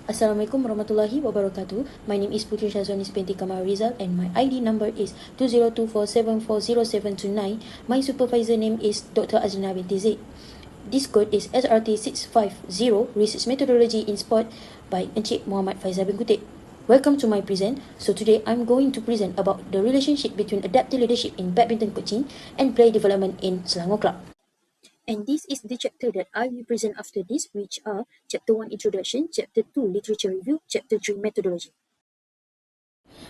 Assalamualaikum warahmatullahi wabarakatuh. My name is Putri Shazwanis binti Kamal Rizal and my ID number is 2024740729. My supervisor name is Dr. Azrina binti Zaid. This code is SRT650 Research Methodology in Sport by Encik Muhammad Faizal bin Kutip. Welcome to my present. So today I'm going to present about the relationship between adaptive leadership in badminton coaching and player development in Selangor Club. And this is the chapter that I will present after this, which are Chapter 1 Introduction, Chapter 2 Literature Review, Chapter 3 Methodology.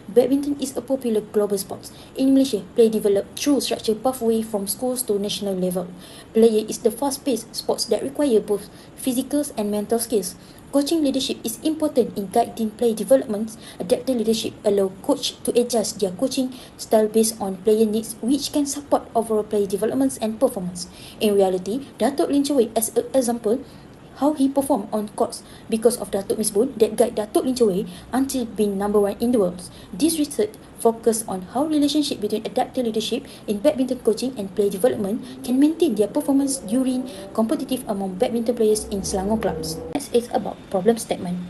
Badminton is a popular global sport. In Malaysia, play developed through structured pathway from schools to national level. Player is the fast-paced sports that require both physical and mental skills. Coaching leadership is important in guiding play development. Adaptive leadership allow coach to adjust their coaching style based on player needs, which can support overall play developments and performance. In reality, Datuk Lin Chowei, as an example, how he performed on courts because of Datuk Misbun that guide Datuk Lin Chowei until being number 1 in the world. This research focus on how relationship between adaptive leadership in badminton coaching and player development can maintain their performance during competitive among badminton players in Selangor clubs. Next is about problem statement.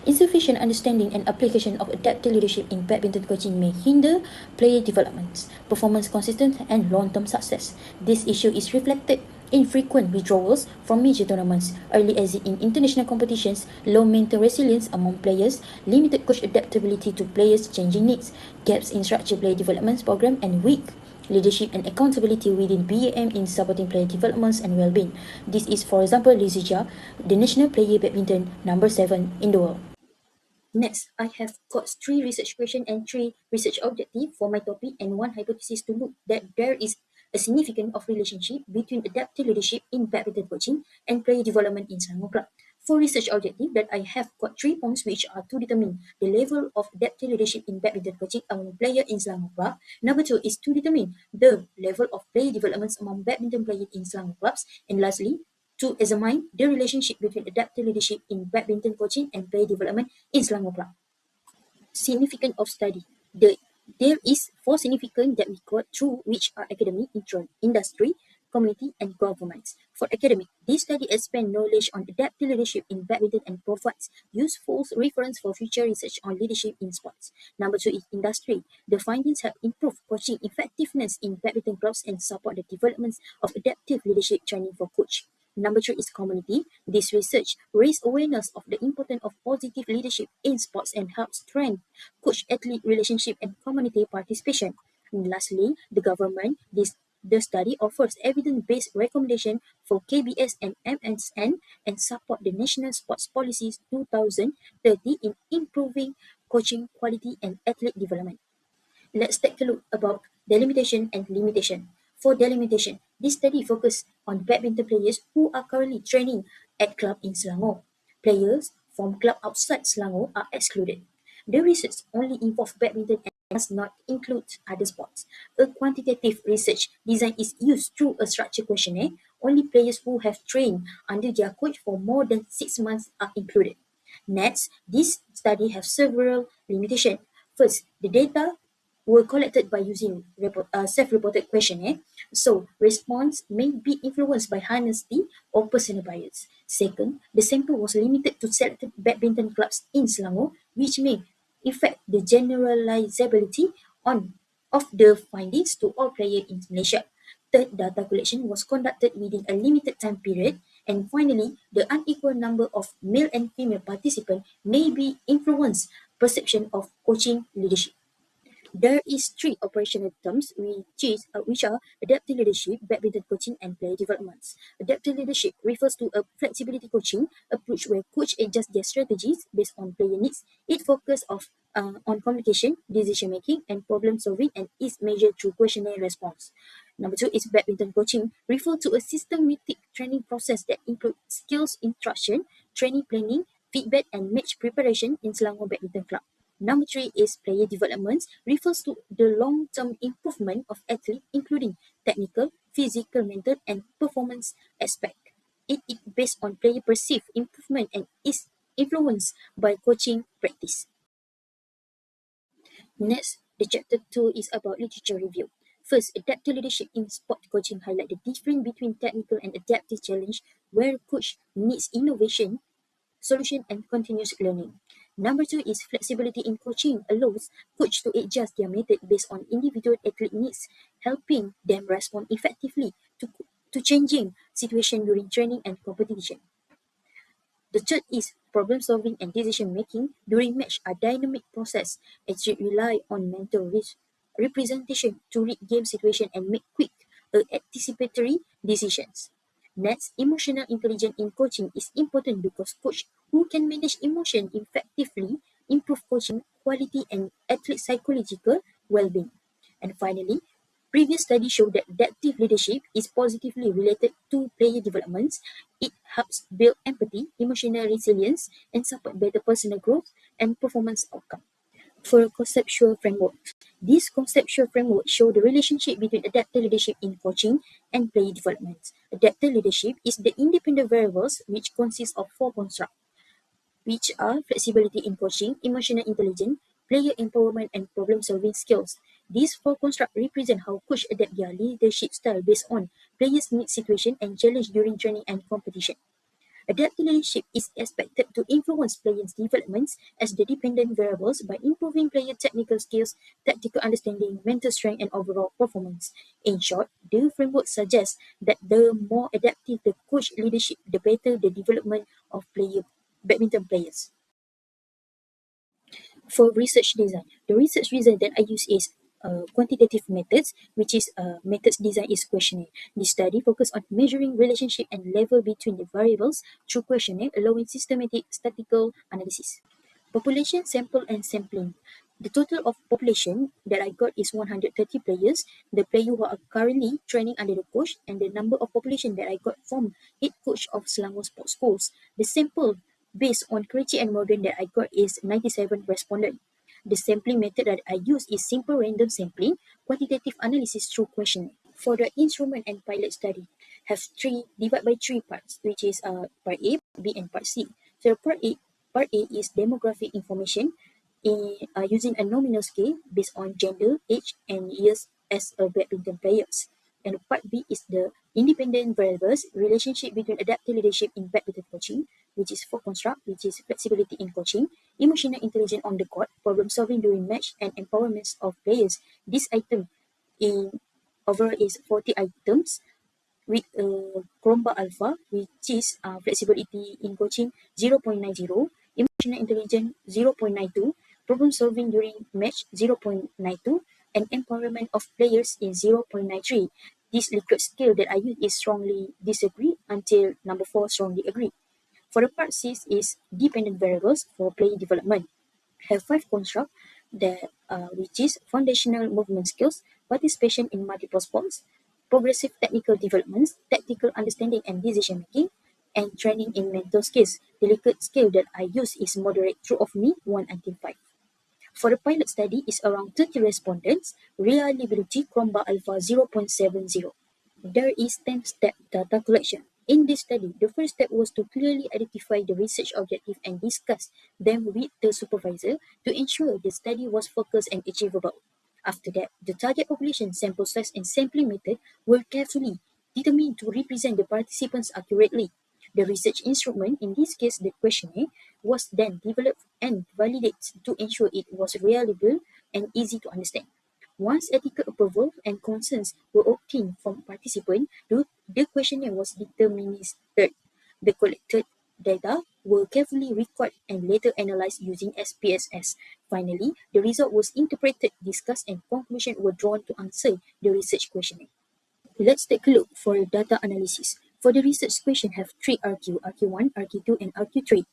Insufficient understanding and application of adaptive leadership in badminton coaching may hinder player development, performance consistency, and long-term success. This issue is reflected in frequent withdrawals from major tournaments, early exit in international competitions, low mental resilience among players, limited coach adaptability to players' changing needs, gaps in structured player development program, and weak leadership and accountability within BAM in supporting player developments and well-being. This is, for example, Lizija, the national player badminton number 7 in the world. Next, I have got 3 research questions and 3 research objectives for my topic and 1 hypothesis to look that there is a significance of relationship between adaptive leadership in badminton coaching and player development in Selangor Club. For research objective that I have got 3 points which are to determine the level of adaptive leadership in badminton coaching among player in Selangor Club. Number 2 is to determine the level of player developments among badminton players in Selangor clubs. And lastly, to examine the relationship between adaptive leadership in badminton coaching and player development in Selangor Club. Significance of study. There is 4 significant that we got through, which are academic, industry, community, and governments. For academic, this study expands knowledge on adaptive leadership in badminton and provides useful reference for future research on leadership in sports. Number 2 is industry. The findings have improved coaching effectiveness in badminton clubs and support the development of adaptive leadership training for coach. Number 3 is community. This research raised awareness of the importance of positive leadership in sports and helps strengthen coach-athlete relationship and community participation. And lastly, the government. The study offers evidence-based recommendation for KBS and MSN and support the National Sports Policies 2030 in improving coaching quality and athlete development. Let's take a look about delimitation and limitation. For delimitation, this study focuses on badminton players who are currently training at club in Selangor. Players from club outside Selangor are excluded. The research only involves badminton and does not include other sports. A quantitative research design is used through a structured questionnaire. Only players who have trained under their coach for more than 6 months are included. Next, this study has several limitations. First, the data were collected by using self-reported questionnaire, so response may be influenced by honesty or personal bias. Second, the sample was limited to selected badminton clubs in Selangor, which may affect the generalizability of the findings to all players in Malaysia. Third, data collection was conducted within a limited time period. And finally, the unequal number of male and female participants may be influenced perception of coaching leadership. There is 3 operational terms which are adaptive leadership, badminton coaching, and player developments. Adaptive leadership refers to a flexibility coaching approach where coach adjusts their strategies based on player needs. It focuses on communication, decision making, and problem solving, and is measured through questionnaire response. Number 2 is badminton coaching, refer to a systematic training process that includes skills instruction, training planning, feedback, and match preparation in Selangor Badminton Club. Number 3 is player development, refers to the long-term improvement of athletes, including technical, physical, mental, and performance aspect. It is based on player perceived improvement and is influenced by coaching practice. Next, the chapter 2 is about literature review. First, adaptive leadership in sport coaching highlight the difference between technical and adaptive challenge where coach needs innovation solution, and continuous learning. Number 2 is flexibility in coaching allows coach to adjust their method based on individual athlete needs, helping them respond effectively to changing situation during training and competition. The third is problem solving and decision making during match are dynamic process as it rely on mental representation to read game situation and make quick anticipatory decisions. Next, emotional intelligence in coaching is important because coach who can manage emotion effectively improve coaching quality and athlete psychological well-being. And finally, previous studies show that adaptive leadership is positively related to player developments. It helps build empathy, emotional resilience, and support better personal growth and performance outcome. For a conceptual framework, this conceptual framework show the relationship between adaptive leadership in coaching and player development. Adaptive leadership is the independent variables which consist of four constructs, which are flexibility in coaching, emotional intelligence, player empowerment, and problem-solving skills. These four constructs represent how coach adapt their leadership style based on players' need situation and challenge during training and competition. Adaptive leadership is expected to influence players' developments as the dependent variables by improving player technical skills, tactical understanding, mental strength, and overall performance. In short, the framework suggests that the more adaptive the coach leadership, the better the development of badminton players. For research design, the research design that I use is quantitative methods, which is methods design is questionnaire. This study focus on measuring relationship and level between the variables through questionnaire, allowing systematic statistical analysis. Population sample and sampling. The total of population that I got is 130 players, the players who are currently training under the coach, and the number of population that I got from head coach of Selangor Sports Schools. The sample based on Karachi and Morgan that I got is 97 respondents. The sampling method that I use is simple random sampling, quantitative analysis through questionnaire. For the instrument and pilot study, have divide by three parts, which is part A, B, and part C. So part A is demographic information using a nominal scale based on gender, age, and years as a badminton players. And part B is the independent variables relationship between adaptive leadership in badminton coaching, which is for construct, which is flexibility in coaching, emotional intelligence on the court, problem solving during match, and empowerment of players. This item in overall is 40 items with Cromba Alpha, which is flexibility in coaching 0.90, emotional intelligence 0.92, problem solving during match 0.92, and empowerment of players is 0.93. This Likert scale that I use is strongly disagree until number 4 strongly agree. For the part 6 is dependent variables for player development. Have 5 constructs that which is foundational movement skills, participation in multiple sports, progressive technical developments, tactical understanding and decision making, and training in mental skills. The Likert scale that I use is moderate true of me 1 until 5. For the pilot study is around 30 respondents, reliability Cromba Alpha 0.70. There is 10-step data collection. In this study, the first step was to clearly identify the research objective and discuss them with the supervisor to ensure the study was focused and achievable. After that, the target population, sample size, and sampling method were carefully determined to represent the participants accurately. The research instrument, in this case the questionnaire, was then developed and validated to ensure it was reliable and easy to understand. Once ethical approval and concerns were obtained from participants, the questionnaire was administered. The collected data were carefully recorded and later analyzed using SPSS. Finally, the result was interpreted, discussed, and conclusions were drawn to answer the research questionnaire. Let's take a look for data analysis. For the research question have 3 RQ, RQ1, RQ2, and RQ3.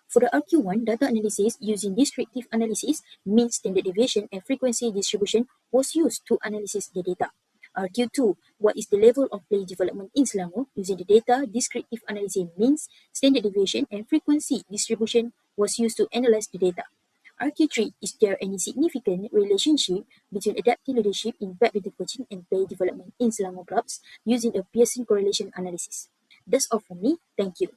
For the RQ1, data analysis using descriptive analysis, mean standard deviation, and frequency distribution was used to analyze the data. RQ2, what is the level of play development in Selangor? Using the data, descriptive analysis means standard deviation, and frequency distribution was used to analyze the data. RQ3, is there any significant relationship between adaptive leadership in badminton coaching and player development in Selangor clubs using a Pearson correlation analysis? That's all from me. Thank you.